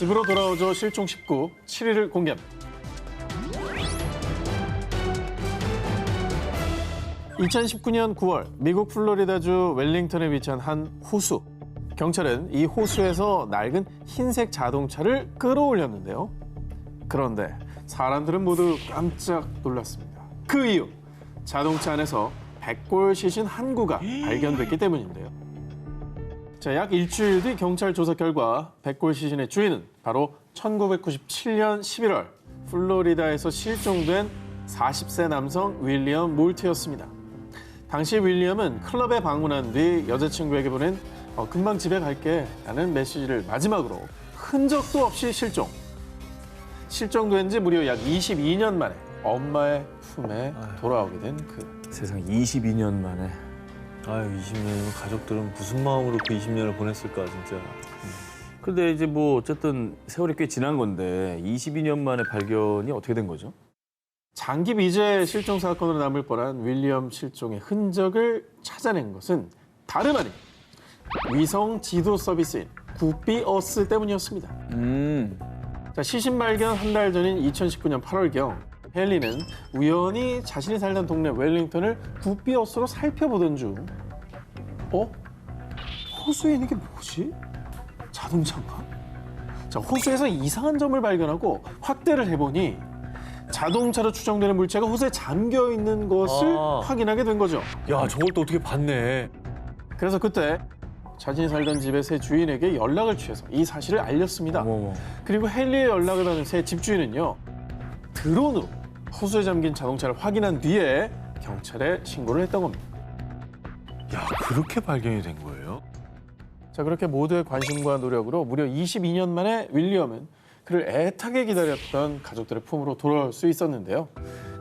집으로 돌아오죠. 실종 19, 7일을 공개합니다. 2019년 9월 미국 플로리다주 웰링턴에 위치한 한 호수. 경찰은 이 호수에서 낡은 흰색 자동차를 끌어올렸는데요. 그런데 사람들은 모두 깜짝 놀랐습니다. 그 이유, 자동차 안에서 백골 시신 한 구가 발견됐기 때문인데요. 자, 약 일주일 뒤 경찰 조사 결과 백골 시신의 주인은 바로 1997년 11월 플로리다에서 실종된 40세 남성 윌리엄 몰트였습니다. 당시 윌리엄은 클럽에 방문한 뒤 여자친구에게 보낸 금방 집에 갈게 라는 메시지를 마지막으로 흔적도 없이 실종. 실종된 지 무려 약 22년 만에 엄마의 품에 돌아오게 된 그. 세상 22년 만에. 아유, 20년이면 가족들은 무슨 마음으로 그 20년을 보냈을까, 진짜. 근데 이제 뭐 어쨌든 세월이 꽤 지난 건데 22년 만에 발견이 어떻게 된 거죠? 장기 미제 실종 사건으로 남을 뻔한 윌리엄 실종의 흔적을 찾아낸 것은 다름 아닌 위성 지도 서비스인 구피어스 때문이었습니다. 자, 시신 발견 한 달 전인 2019년 8월경 헨리는 우연히 자신이 살던 동네 웰링턴을 구피어스로 살펴보던 중 호수에 있는 게 뭐지? 자동차인가? 자, 호수에서 이상한 점을 발견하고 확대를 해보니 자동차로 추정되는 물체가 호수에 잠겨 있는 것을 확인하게 된 거죠. 야, 저걸 또 어떻게 봤네. 그래서 그때 자신이 살던 집의 새 주인에게 연락을 취해서 이 사실을 알렸습니다. 어머머. 그리고 헨리의 연락을 받은 새 집주인은요, 드론으로 호수에 잠긴 자동차를 확인한 뒤에 경찰에 신고를 했던 겁니다. 야, 그렇게 발견이 된 거예요? 자, 그렇게 모두의 관심과 노력으로 무려 22년 만에 윌리엄은 그를 애타게 기다렸던 가족들의 품으로 돌아올 수 있었는데요.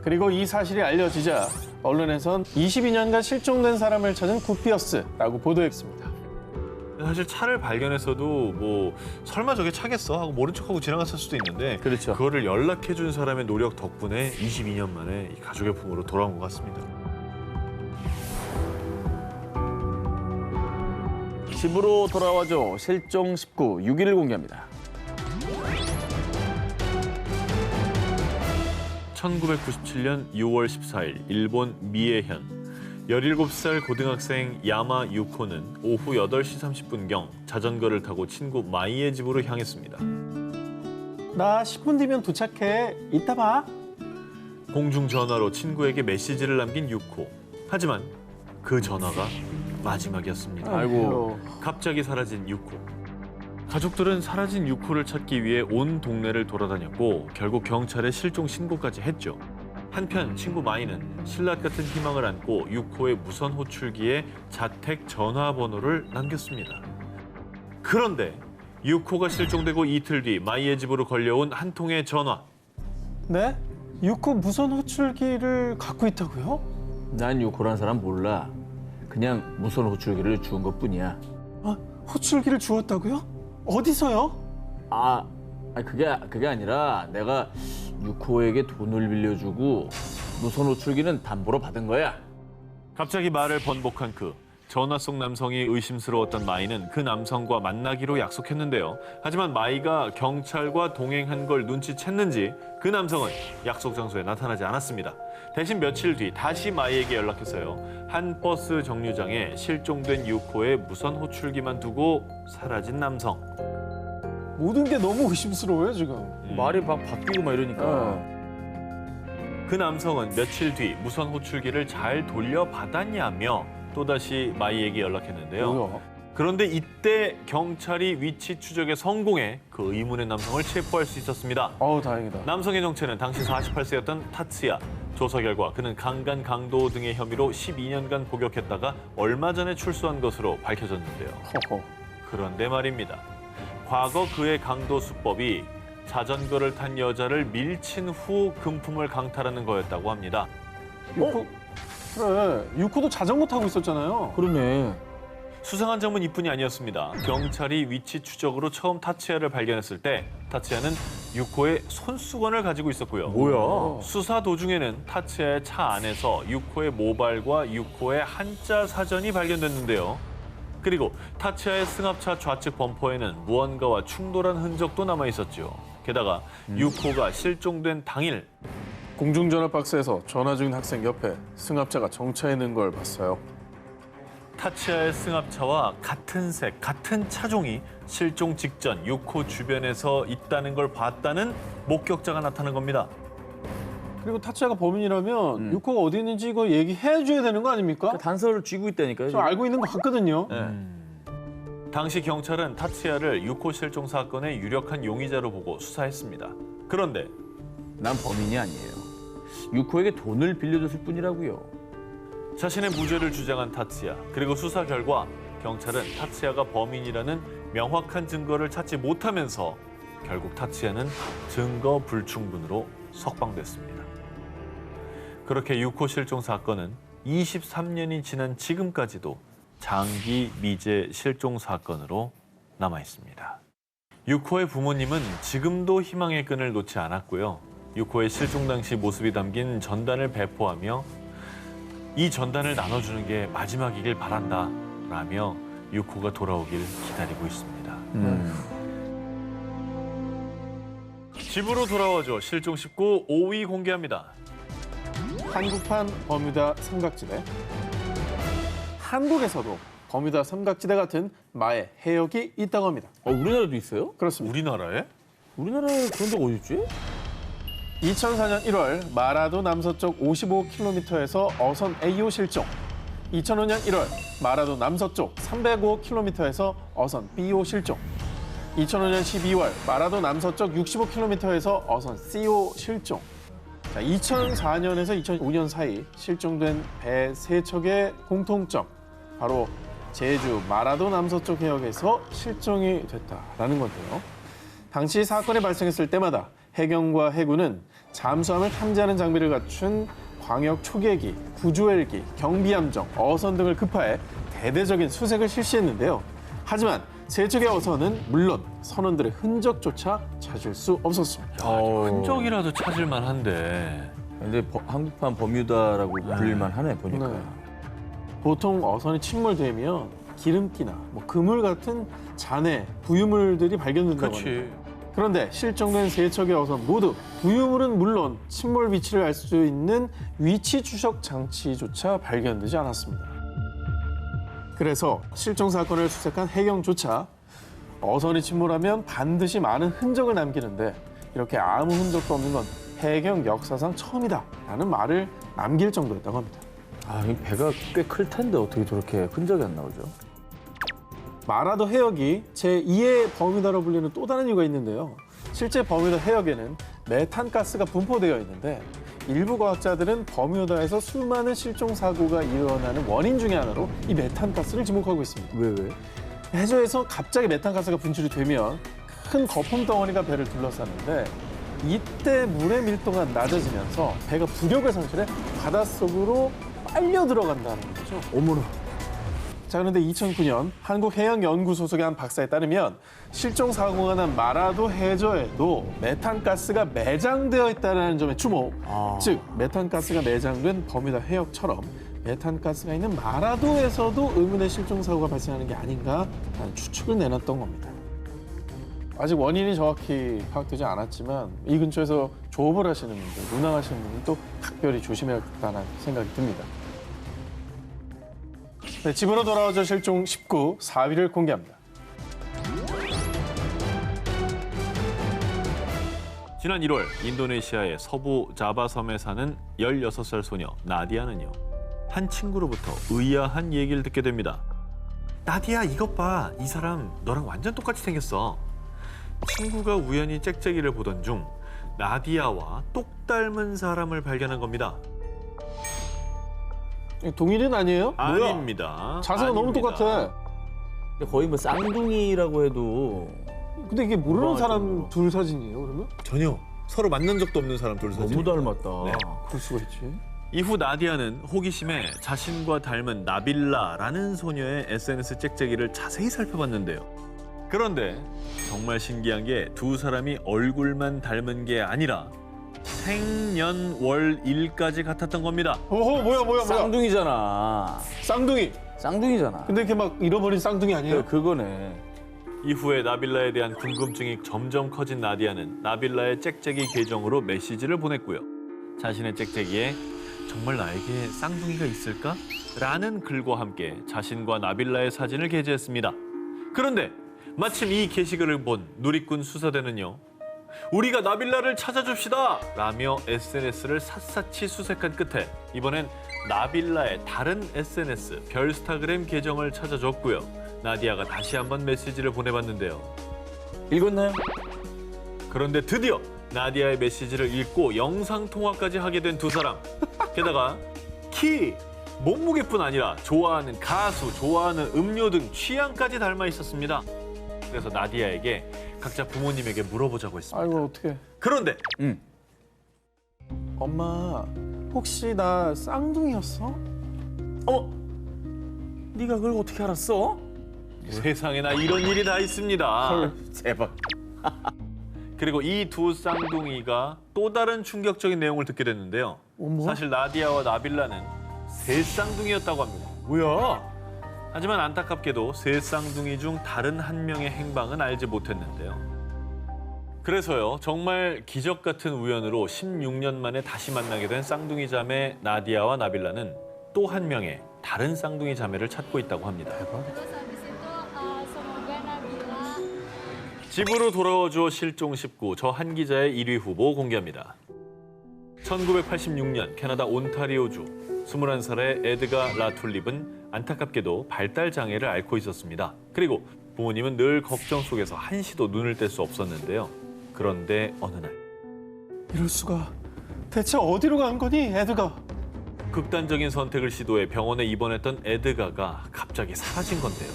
그리고 이 사실이 알려지자 언론에선 22년간 실종된 사람을 찾은 구피어스라고 보도했습니다. 사실 차를 발견했어도 뭐 설마 저게 차겠어 하고 모른 척하고 지나갔을 수도 있는데 그렇죠. 그거를 연락해준 사람의 노력 덕분에 22년 만에 이 가족의 품으로 돌아온 것 같습니다. 집으로 돌아와줘. 실종 19, 6일을 공개합니다. 1997년 6월 14일 일본 미에현 17살 고등학생 야마 유코는 오후 8시 30분경 자전거를 타고 친구 마이의 집으로 향했습니다. 나 10분 뒤면 도착해. 이따 봐. 공중전화로 친구에게 메시지를 남긴 유코. 하지만 그 전화가 마지막이었습니다. 아이고. 갑자기 사라진 유코. 가족들은 사라진 유코를 찾기 위해 온 동네를 돌아다녔고 결국 경찰에 실종 신고까지 했죠. 한편 친구 마이는 신라 같은 희망을 안고 유코의 무선 호출기에 자택 전화번호를 남겼습니다. 그런데 유코가 실종되고 이틀 뒤 마이의 집으로 걸려온 한 통의 전화. 네? 유코 무선 호출기를 갖고 있다고요? 난 요코란 사람 몰라. 그냥 무선 호출기를 주운 것뿐이야. 호출기를 주었다고요? 어디서요? 그게 아니라 내가 유코에게 돈을 빌려주고 무선 호출기는 담보로 받은 거야. 갑자기 말을 번복한 그 전화 속 남성이 의심스러웠던 마이는 그 남성과 만나기로 약속했는데요. 하지만 마이가 경찰과 동행한 걸 눈치챘는지 그 남성은 약속 장소에 나타나지 않았습니다. 대신 며칠 뒤 다시 마이에게 연락했어요. 한 버스 정류장에 실종된 유코의 무선 호출기만 두고 사라진 남성. 모든 게 너무 의심스러워요, 지금. 말이 막 바뀌고 막 이러니까. 그 남성은 며칠 뒤 무선 호출기를 잘 돌려받았냐며 또다시 마이에게 연락했는데요. 뭐야? 그런데 이때 경찰이 위치 추적에 성공해 그 의문의 남성을 체포할 수 있었습니다. 다행이다. 남성의 정체는 당시 48세였던 타츠야. 조사 결과 그는 강간, 강도 등의 혐의로 12년간 복역했다가 얼마 전에 출소한 것으로 밝혀졌는데요. 허허. 그런데 말입니다. 과거 그의 강도 수법이 자전거를 탄 여자를 밀친 후 금품을 강탈하는 거였다고 합니다. 유코, 그래. 유코도 자전거 타고 있었잖아요. 그러네. 수상한 점은 이뿐이 아니었습니다. 경찰이 위치 추적으로 처음 타츠야를 발견했을 때 타츠야는 유코의 손수건을 가지고 있었고요. 뭐야? 수사 도중에는 타츠야의 차 안에서 유코의 모발과 유코의 한자 사전이 발견됐는데요. 그리고 타치아의 승합차 좌측 범퍼에는 무언가와 충돌한 흔적도 남아 있었죠. 게다가 유코가 실종된 당일 공중전화 박스에서 전화 중인 학생 옆에 승합차가 정차해 있는 걸 봤어요. 타치아의 승합차와 같은 색, 같은 차종이 실종 직전 유코 주변에서 있다는 걸 봤다는 목격자가 나타난 겁니다. 그리고 타치아가 범인이라면 유코가 어디 있는지 이거 얘기해 줘야 되는 거 아닙니까? 단서를 쥐고 있다니까요. 저 알고 있는 것 같거든요. 당시 경찰은 타치아를 유코 실종 사건의 유력한 용의자로 보고 수사했습니다. 그런데 난 범인이 아니에요. 유코에게 돈을 빌려줬을 뿐이라고요. 자신의 무죄를 주장한 타치아. 그리고 수사 결과 경찰은 타치아가 범인이라는 명확한 증거를 찾지 못하면서 결국 타치아는 증거 불충분으로 석방됐습니다. 그렇게 유코 실종 사건은 23년이 지난 지금까지도 장기 미제 실종 사건으로 남아 있습니다. 유코의 부모님은 지금도 희망의 끈을 놓지 않았고요. 유코의 실종 당시 모습이 담긴 전단을 배포하며 이 전단을 나눠주는 게 마지막이길 바란다 라며 유코가 돌아오길 기다리고 있습니다. 집으로 돌아와줘 실종 19 5위 공개합니다. 한국판 버뮤다 삼각지대. 한국에서도 버뮤다 삼각지대 같은 마의 해역이 있다고 합니다. 우리나라도 있어요? 그렇습니다. 우리나라에? 우리나라에 그런 데가 어디 있지? 2004년 1월 마라도 남서쪽 55km에서 어선 A호 실종. 2005년 1월 마라도 남서쪽 305km에서 어선 B호 실종. 2005년 12월 마라도 남서쪽 65km에서 어선 C호 실종. 2004년에서 2005년 사이 실종된 배 3척의 공통점. 바로 제주 마라도 남서쪽 해역에서 실종이 됐다라는 건데요. 당시 사건이 발생했을 때마다 해경과 해군은 잠수함을 탐지하는 장비를 갖춘 광역 초계기, 구조헬기, 경비함정, 어선 등을 급파해 대대적인 수색을 실시했는데요. 하지만 세 척의 어선은 물론 선원들의 흔적조차 찾을 수 없었습니다. 흔적이라도 찾을 만한데. 근데 한국판 버뮤다라고 불릴만 하네 보니까. 네. 보통 어선이 침몰되면 기름기나 그물 같은 잔해, 부유물들이 발견된다고 합니다. 그렇지. 그런데 실종된 세 척의 어선 모두 부유물은 물론 침몰 위치를 알 수 있는 위치 추적 장치조차 발견되지 않았습니다. 그래서 실종 사건을 수색한 해경조차 어선이 침몰하면 반드시 많은 흔적을 남기는데 이렇게 아무 흔적도 없는 건 해경 역사상 처음이다라는 말을 남길 정도였다고 합니다. 이 배가 꽤 클 텐데 어떻게 저렇게 흔적이 안 나오죠? 마라도 해역이 제2의 버뮤다로 불리는 또 다른 이유가 있는데요. 실제 버뮤다 해역에는 메탄가스가 분포되어 있는데 일부 과학자들은 버뮤다에서 수많은 실종 사고가 일어나는 원인 중에 하나로 이 메탄가스를 지목하고 있습니다. 왜? 해저에서 갑자기 메탄가스가 분출이 되면 큰 거품 덩어리가 배를 둘러싸는데 이때 물의 밀도가 낮아지면서 배가 부력을 상실해 바닷속으로 빨려 들어간다는 거죠. 어머나. 자, 그런데 2009년 한국해양연구소 소속의 한 박사에 따르면 실종 사고가 난 마라도 해저에도 메탄가스가 매장되어 있다는 점에 주목. 즉, 메탄가스가 매장된 버뮤다 해역처럼 메탄가스가 있는 마라도에서도 의문의 실종 사고가 발생하는 게 아닌가 하는 추측을 내놨던 겁니다. 아직 원인이 정확히 파악되지 않았지만 이 근처에서 조업을 하시는 분들, 운항하시는 분들도 각별히 조심해야겠다는 생각이 듭니다. 네, 집으로 돌아와줘 실종 19 4위를 공개합니다. 지난 1월 인도네시아의 서부 자바섬에 사는 16살 소녀 나디아는요. 한 친구로부터 의아한 얘기를 듣게 됩니다. 나디아 이것 봐. 이 사람 너랑 완전 똑같이 생겼어. 친구가 우연히 짹짹이를 보던 중 나디아와 똑 닮은 사람을 발견한 겁니다. 동일은 아니에요? 아닙니다. 자세가 너무 아닙니다. 똑같아. 근데 거의 뭐 쌍둥이라고 해도 근데 이게 모르는 맞아. 사람 둘 사진이에요, 그러면? 전혀 서로 만난 적도 없는 사람 둘 사진. 너무 닮았다. 네. 그럴 수가 있지. 이후 나디아는 호기심에 자신과 닮은 나빌라라는 소녀의 SNS 짹짹이를 자세히 살펴봤는데요. 그런데 정말 신기한 게 두 사람이 얼굴만 닮은 게 아니라 생년월일까지 같았던 겁니다. 오호, 뭐야. 쌍둥이잖아. 쌍둥이. 쌍둥이잖아. 근데 이렇게 막 잃어버린 쌍둥이 아니에요? 그거네. 이후에 나빌라에 대한 궁금증이 점점 커진 나디아는 나빌라의 짹짹이 계정으로 메시지를 보냈고요. 자신의 짹짹이에 정말 나에게 쌍둥이가 있을까? 라는 글과 함께 자신과 나빌라의 사진을 게재했습니다. 그런데 마침 이 게시글을 본 누리꾼 수사대는요. 우리가 나빌라를 찾아줍시다! 라며 SNS를 샅샅이 수색한 끝에 이번엔 나빌라의 다른 SNS 별스타그램 계정을 찾아줬고요. 나디아가 다시 한번 메시지를 보내봤는데요. 읽었나요? 그런데 드디어 나디아의 메시지를 읽고 영상통화까지 하게 된 두 사람. 게다가 키, 몸무게뿐 아니라 좋아하는 가수, 좋아하는 음료 등 취향까지 닮아 있었습니다. 그래서 나디아에게 각자 부모님에게 물어보자고 했습니다. 아이고 어떡해. 그런데 응. 엄마 혹시 나 쌍둥이였어? 네가 그걸 어떻게 알았어? 세상에나 이런 일이 다 있습니다. 대박. 그리고 이 두 쌍둥이가 또 다른 충격적인 내용을 듣게 됐는데요. 어머? 사실 나디아와 나빌라는 세 쌍둥이였다고 합니다. 뭐야? 하지만 안타깝게도 세 쌍둥이 중 다른 한 명의 행방은 알지 못했는데요. 그래서요, 정말 기적 같은 우연으로 16년 만에 다시 만나게 된 쌍둥이 자매 나디아와 나빌라는 또 한 명의 다른 쌍둥이 자매를 찾고 있다고 합니다. Terus habis itu semoga Nabila 집으로 돌아와줘 실종 19, 저 한 기자의 1위 후보 공개합니다. 1986년 캐나다 온타리오주 21살의 에드가 라툴립은 안타깝게도 발달 장애를 앓고 있었습니다. 그리고 부모님은 늘 걱정 속에서 한시도 눈을 뗄 수 없었는데요. 그런데 어느 날 이럴 수가. 대체 어디로 간 거니 에드가? 극단적인 선택을 시도해 병원에 입원했던 에드가가 갑자기 사라진 건데요.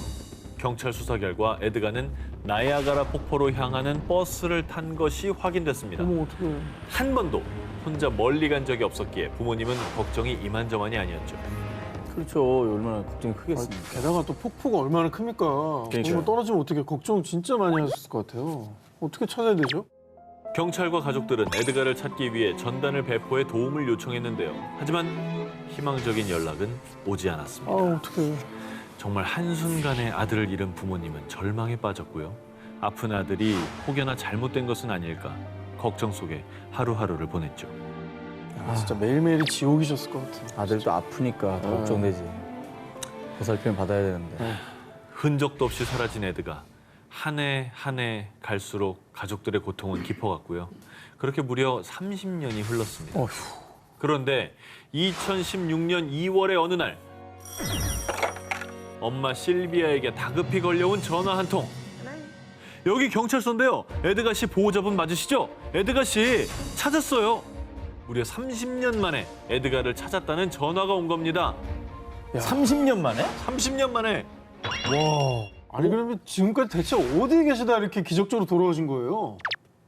경찰 수사 결과 에드가는 나이아가라 폭포로 향하는 버스를 탄 것이 확인됐습니다. 어머 어떡해. 한 번도 혼자 멀리 간 적이 없었기에 부모님은 걱정이 이만저만이 아니었죠. 그렇죠. 얼마나 걱정이 크겠습니까? 게다가 또 폭포가 얼마나 큽니까? 그러니까요. 정말 떨어지면 어떻게 걱정 진짜 많이 하셨을 것 같아요. 어떻게 찾아야 되죠? 경찰과 가족들은 에드가를 찾기 위해 전단을 배포해 도움을 요청했는데요. 하지만 희망적인 연락은 오지 않았습니다. 어떡해. 정말 한순간에 아들을 잃은 부모님은 절망에 빠졌고요. 아픈 아들이 혹여나 잘못된 것은 아닐까 걱정 속에 하루하루를 보냈죠. 진짜 매일매일이 지옥이셨을 것 같아요. 아들도 아프니까 더 걱정되지. 보살핌 받아야 되는데. 흔적도 없이 사라진 에드가 한 해 한 해 갈수록 가족들의 고통은 깊어갔고요. 그렇게 무려 30년이 흘렀습니다. 어휴. 그런데 2016년 2월의 어느 날 엄마 실비아에게 다급히 걸려온 전화 한 통. 여기 경찰서인데요. 에드가 씨 보호자분 맞으시죠? 에드가 씨 찾았어요. 무려 30년 만에 에드가를 찾았다는 전화가 온 겁니다. 30년 만에? 30년 만에. 아니 그러면 지금까지 대체 어디에 계시다 이렇게 기적적으로 돌아오신 거예요?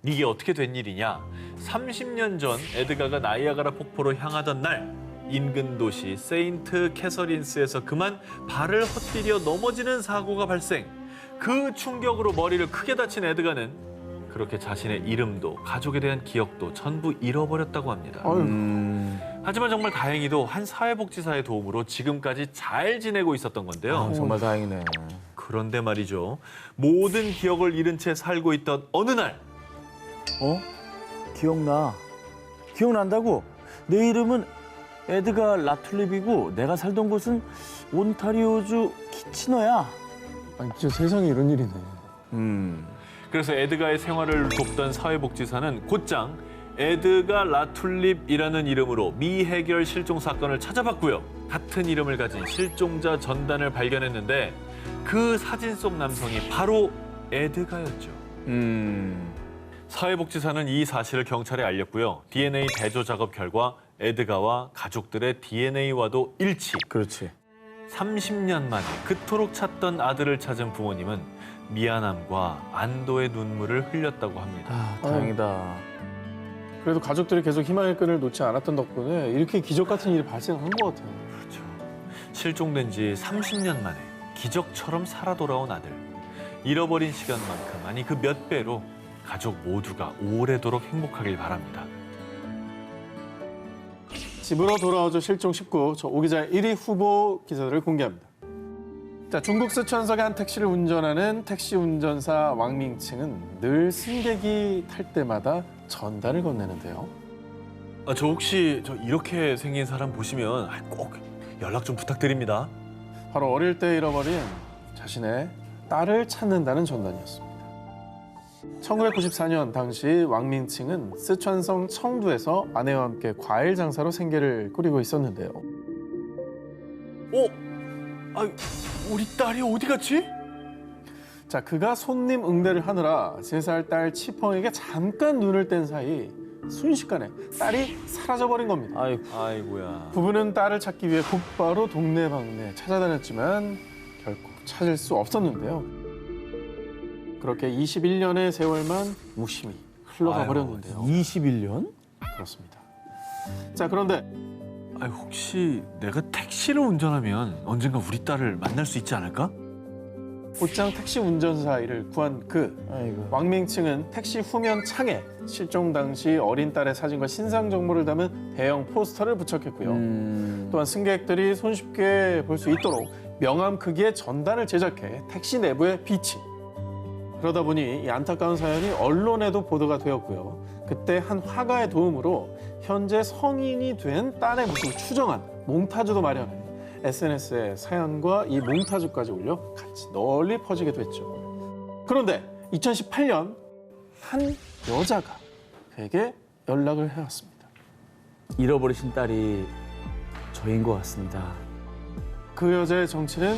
이게 어떻게 된 일이냐? 30년 전 에드가가 나이아가라 폭포로 향하던 날 인근 도시 세인트 캐서린스에서 그만 발을 헛디뎌 넘어지는 사고가 발생. 그 충격으로 머리를 크게 다친 에드가는 그렇게 자신의 이름도 가족에 대한 기억도 전부 잃어버렸다고 합니다. 하지만 정말 다행히도 한 사회복지사의 도움으로 지금까지 잘 지내고 있었던 건데요. 정말 다행이네. 그런데 말이죠. 모든 기억을 잃은 채 살고 있던 어느 날 기억나. 기억난다고? 내 이름은 에드가 라툴립이고 내가 살던 곳은 온타리오주 키치너야. 아니 진짜 세상에 이런 일이네. 그래서 에드가의 생활을 돕던 사회복지사는 곧장 에드가 라툴립이라는 이름으로 미해결 실종 사건을 찾아봤고요. 같은 이름을 가진 실종자 전단을 발견했는데 그 사진 속 남성이 바로 에드가였죠. 사회복지사는 이 사실을 경찰에 알렸고요. DNA 대조 작업 결과 에드가와 가족들의 DNA와도 일치. 그렇지. 30년 만에 그토록 찾던 아들을 찾은 부모님은 미안함과 안도의 눈물을 흘렸다고 합니다. 다행이다. 그래도 가족들이 계속 희망의 끈을 놓지 않았던 덕분에 이렇게 기적 같은 일이 발생한 것 같아요. 그렇죠. 실종된 지 30년 만에 기적처럼 살아 돌아온 아들. 잃어버린 시간만큼 아니 그 몇 배로 가족 모두가 오래도록 행복하길 바랍니다. 집으로 돌아오죠 실종 19. 저 오 기자의 1위 후보 기사를 공개합니다. 자, 중국 쓰촨성의 한 택시를 운전하는 택시 운전사 왕밍칭은 늘 승객이 탈 때마다 전단을 건네는데요. 저 혹시 저 이렇게 생긴 사람 보시면 꼭 연락 좀 부탁드립니다. 바로 어릴 때 잃어버린 자신의 딸을 찾는다는 전단이었습니다. 1994년 당시 왕밍칭은 쓰촨성 청두에서 아내와 함께 과일 장사로 생계를 꾸리고 있었는데요. 우리 딸이 어디 갔지? 자, 그가 손님 응대를 하느라 3살 딸 치펑에게 잠깐 눈을 뗀 사이 순식간에 딸이 사라져버린 겁니다. 아이고야. 부부는 딸을 찾기 위해 곧바로 동네방네 찾아다녔지만 결국 찾을 수 없었는데요. 그렇게 21년의 세월만 무심히 흘러가 버렸는데요. 21년? 그렇습니다. 자, 그런데 혹시 내가 택시를 운전하면 언젠가 우리 딸을 만날 수 있지 않을까? 곧장 택시 운전사 일을 구한 아이고. 왕밍칭은 택시 후면 창에 실종 당시 어린 딸의 사진과 신상 정보를 담은 대형 포스터를 부착했고요. 또한 승객들이 손쉽게 볼 수 있도록 명함 크기의 전단을 제작해 택시 내부에 비치. 그러다 보니 이 안타까운 사연이 언론에도 보도가 되었고요. 그때 한 화가의 도움으로 현재 성인이 된 딸의 모습을 추정한 몽타주도 마련해 SNS에 사연과 이 몽타주까지 올려 같이 널리 퍼지게 됐죠. 그런데 2018년 한 여자가 그에게 연락을 해왔습니다. 잃어버리신 딸이 저인 것 같습니다. 그 여자의 정체는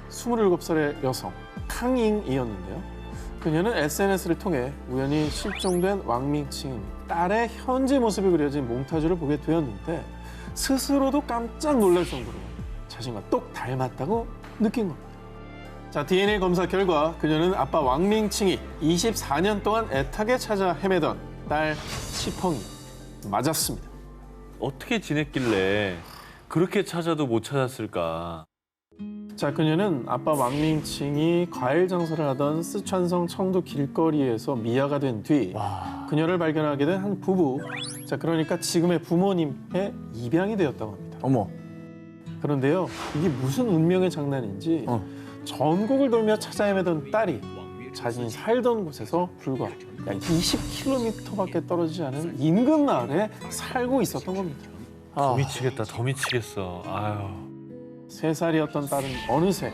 27살의 여성 캉잉이었는데요. 그녀는 SNS를 통해 우연히 실종된 왕밍칭 딸의 현재 모습이 그려진 몽타주를 보게 되었는데 스스로도 깜짝 놀랄 정도로 자신과 똑 닮았다고 느낀 겁니다. 자, DNA 검사 결과 그녀는 아빠 왕밍칭이 24년 동안 애타게 찾아 헤매던 딸 치펑이 맞았습니다. 어떻게 지냈길래 그렇게 찾아도 못 찾았을까? 자, 그녀는 아빠 왕밍칭이 과일 장사를 하던 쓰촨성 청두 길거리에서 미아가 된 뒤 그녀를 발견하게 된 한 부부. 자, 그러니까 지금의 부모님의 입양이 되었다고 합니다. 어머. 그런데요, 이게 무슨 운명의 장난인지 전국을 돌며 찾아 헤매던 딸이 자신이 살던 곳에서 불과 약 20km밖에 떨어지지 않은 인근 마을에 살고 있었던 겁니다. 더 미치겠다, 더 미치겠어. 아유. 3살이었던 딸은 어느새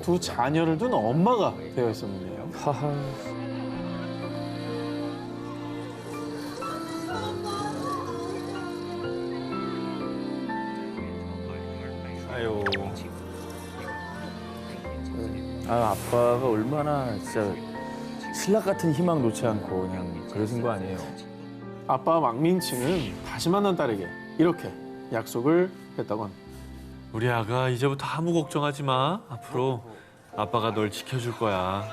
두 자녀를 둔 엄마가 되어 있었는데요. 하하. 아유. 아빠가 얼마나 진짜 신락 같은 희망 놓지 않고 그냥 그러신 거 아니에요? 아빠 왕밍칭은 다시 만난 딸에게 이렇게 약속을 했다고 합니다. 우리 아가 이제부터 아무 걱정하지 마. 앞으로 아빠가 널 지켜줄 거야.